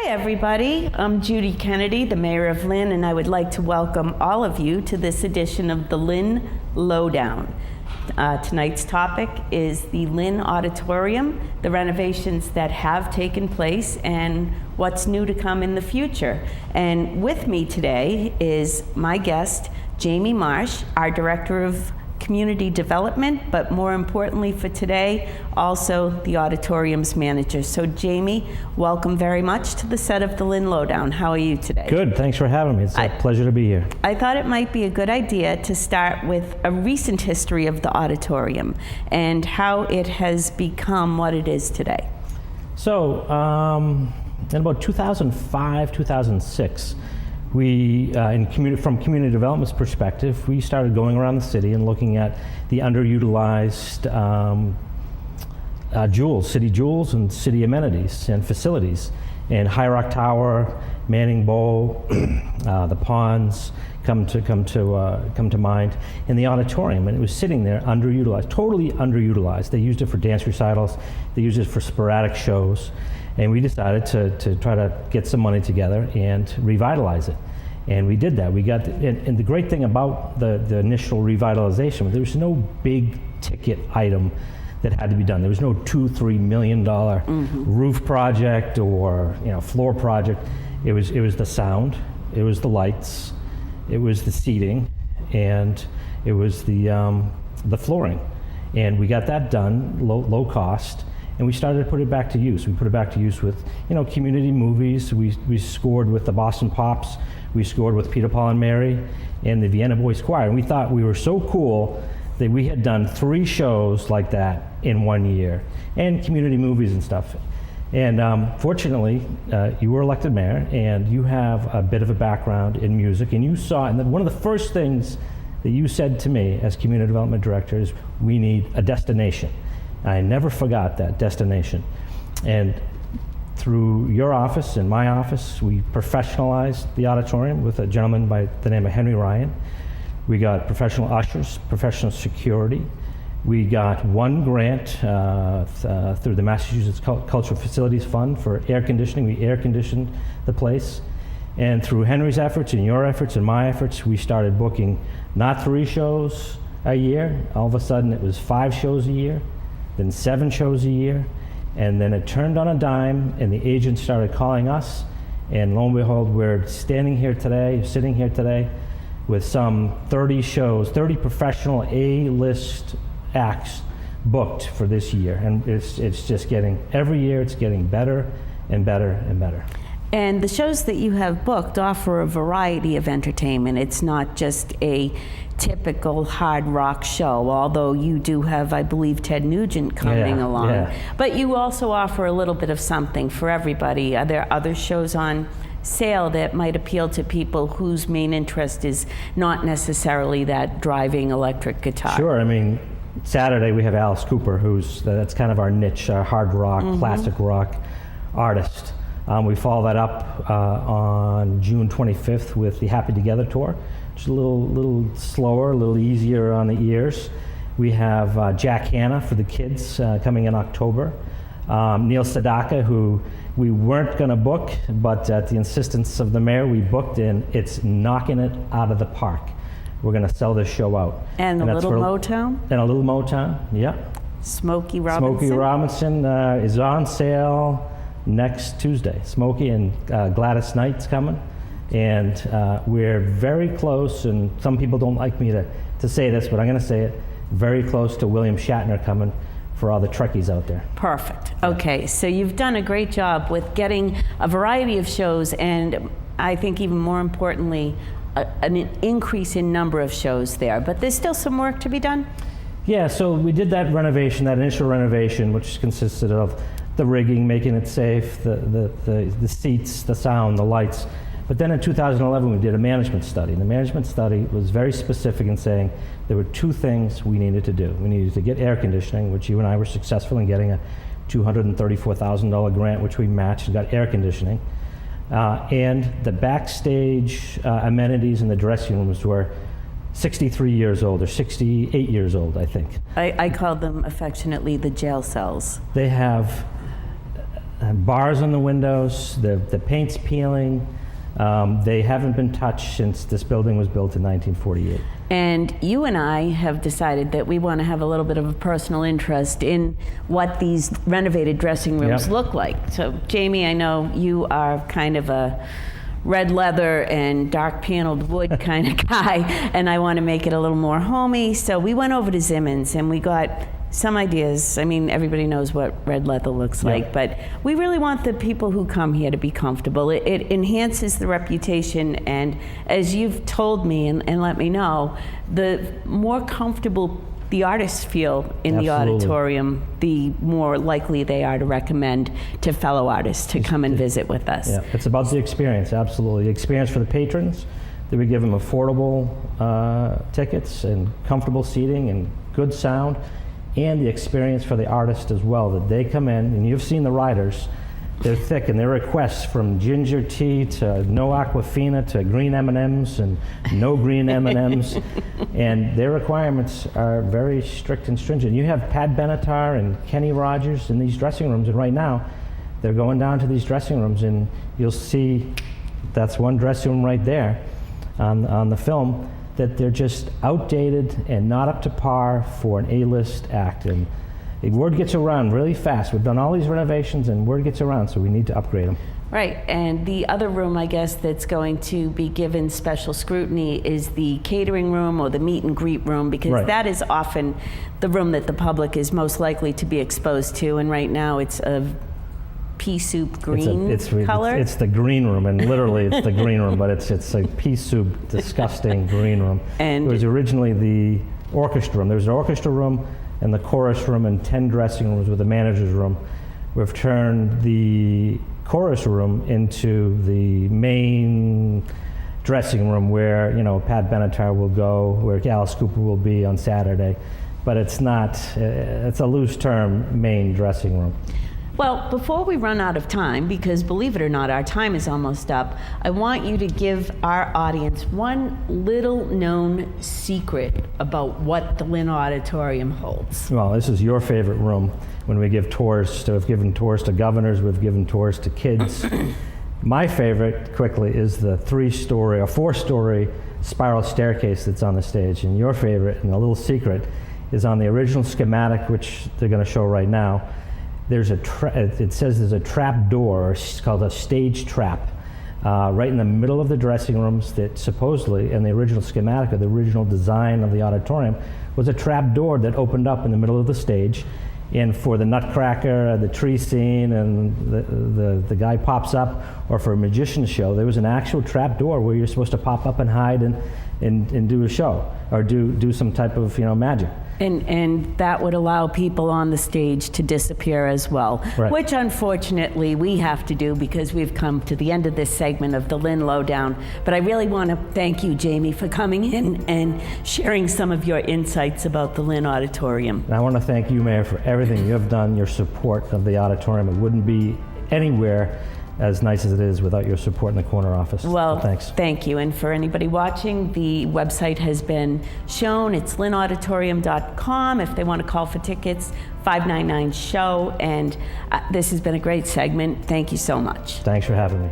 Hi everybody, I'm Judy Kennedy, the Mayor of Lynn, and I would like to welcome all of you to this edition of the Lynn Lowdown. Tonight's topic is the Lynn Auditorium, the renovations that have taken place, and what's new to come in the future. And with me today is my guest, James Marsh, our Director of Community Development, but more importantly for today, also the auditorium's manager. So Jamie, welcome very much to the set of the Lynn Lowdown. How are you today? Good, thanks for having me. It's a pleasure to be here. I thought it might be a good idea to start with a recent history of the auditorium and how it has become what it is today. So, in about 2005, 2006, we, from community development's perspective, we started going around the city and looking at the underutilized city jewels and city amenities and facilities. And High Rock Tower, Manning Bowl, the ponds come to mind, and the auditorium. And it was sitting there underutilized, totally underutilized. They used it for dance recitals, they used it for sporadic shows. And we decided to try to get some money together and revitalize it. And we did that. And the great thing about the initial revitalization, there was no big ticket item that had to be done. There was no $2-3 million roof project or floor project. It was the sound, it was the lights, it was the seating, and it was the flooring. And we got that done, low cost. And we started to put it back to use. We put it back to use with, community movies. We scored with the Boston Pops. We scored with Peter, Paul, and Mary, and the Vienna Boys Choir. And we thought we were so cool that we had done 3 shows like that in 1 year, and community movies and stuff. And fortunately, you were elected mayor, and you have a bit of a background in music, and you saw, and one of the first things that you said to me as community development director is, we need a destination. I never forgot that destination. And through your office and my office, we professionalized the auditorium with a gentleman by the name of Henry Ryan. We got professional ushers, professional security. We got 1 grant through the Massachusetts Cultural Facilities Fund for air conditioning. We air conditioned the place. And through Henry's efforts and your efforts and my efforts, we started booking not 3 shows a year. All of a sudden, it was 5 shows a year. Then 7 shows a year, and then it turned on a dime, and the agents started calling us, and lo and behold, we're sitting here today with some 30 shows, 30 professional A-list acts booked for this year, and it's just every year it's getting better and better and better. And the shows that you have booked offer a variety of entertainment. It's not just a typical hard rock show, although you do have, I believe, Ted Nugent coming along. Yeah. But you also offer a little bit of something for everybody. Are there other shows on sale that might appeal to people whose main interest is not necessarily that driving electric guitar? Sure. Saturday we have Alice Cooper, that's kind of our niche, our hard rock, classic rock artist. We follow that up on June 25th with the Happy Together tour. Just a little slower, a little easier on the ears. We have Jack Hanna for the kids coming in October. Neil Sedaka, who we weren't going to book, but at the insistence of the mayor, we booked, and it's knocking it out of the park. We're going to sell this show out. And a little Motown? And a little Motown, yeah. Smokey Robinson? Smokey Robinson is on sale next Tuesday. Smokey and Gladys Knight's coming. And we're very close, and some people don't like me to say this, but I'm going to say it, very close to William Shatner coming for all the Trekkies out there. Perfect. Okay, so you've done a great job with getting a variety of shows, and I think even more importantly, an increase in number of shows there. But there's still some work to be done? Yeah, so we did that renovation, that initial renovation, which consisted of the rigging, making it safe, the seats, the sound, the lights. But then in 2011, we did a management study. And the management study was very specific in saying there were 2 things we needed to do. We needed to get air conditioning, which you and I were successful in getting a $234,000 grant, which we matched and got air conditioning. And the backstage amenities in the dressing rooms were 63 years old, or 68 years old, I think. I call them affectionately the jail cells. They have bars on the windows, the paint's peeling. They haven't been touched since this building was built in 1948. And you and I have decided that we want to have a little bit of a personal interest in what these renovated dressing rooms look like. So, Jamie, I know you are kind of a red leather and dark paneled wood kind of guy, and I want to make it a little more homey. So we went over to Zimmons and we got some ideas. I mean, everybody knows what red leather looks like, but we really want the people who come here to be comfortable. It enhances the reputation, and as you've told me and let me know, the more comfortable the artists feel in the auditorium, the more likely they are to recommend to fellow artists to come and visit with us. Yeah, it's about the experience, absolutely. The experience for the patrons, that we give them affordable tickets and comfortable seating and good sound, and the experience for the artist as well, that they come in, and you've seen the riders, they're thick, and their requests from ginger tea to no Aquafina to green M&Ms and no green M&Ms, and their requirements are very strict and stringent. You have Pat Benatar and Kenny Rogers in these dressing rooms, and right now they're going down to these dressing rooms, and you'll see that's one dressing room right there on the film, that they're just outdated and not up to par for an A-list act. And the word gets around really fast. We've done all these renovations and word gets around, so we need to upgrade them. Right, and the other room, I guess, that's going to be given special scrutiny is the catering room or the meet and greet room, because that is often the room that the public is most likely to be exposed to, and right now it's a pea soup green color. It's the green room, and literally it's the green room, but it's a pea soup, disgusting green room. And it was originally the orchestra room. There was an orchestra room and the chorus room and 10 dressing rooms with the manager's room. We've turned the chorus room into the main dressing room where, you know, Pat Benatar will go, where Alice Cooper will be on Saturday. But it's not, it's a loose term, main dressing room. Well, before we run out of time, because believe it or not, our time is almost up, I want you to give our audience one little known secret about what the Lynn Auditorium holds. Well, this is your favorite room. When we give tours, we've given tours to governors, we've given tours to kids. My favorite, quickly, is the 3-story or 4-story spiral staircase that's on the stage. And your favorite, and a little secret, is on the original schematic, which they're going to show right now. There's it says there's a trap door, or it's called a stage trap, right in the middle of the dressing rooms that supposedly, in the original schematic, or the original design of the auditorium, was a trap door that opened up in the middle of the stage. And for the Nutcracker, the tree scene, and the guy pops up, or for a magician's show, there was an actual trap door where you're supposed to pop up and hide and do a show, or do some type of, you know, magic. And that would allow people on the stage to disappear as well, which unfortunately we have to do because we've come to the end of this segment of the Lynn Lowdown. But I really want to thank you, Jamie, for coming in and sharing some of your insights about the Lynn Auditorium. And I want to thank you, Mayor, for everything you have done, your support of the auditorium. It wouldn't be anywhere as nice as it is without your support in the corner office. Well, so thanks. Thank you. And for anybody watching, the website has been shown. It's lynnauditorium.com. If they want to call for tickets, 599-SHOW. And this has been a great segment. Thank you so much. Thanks for having me.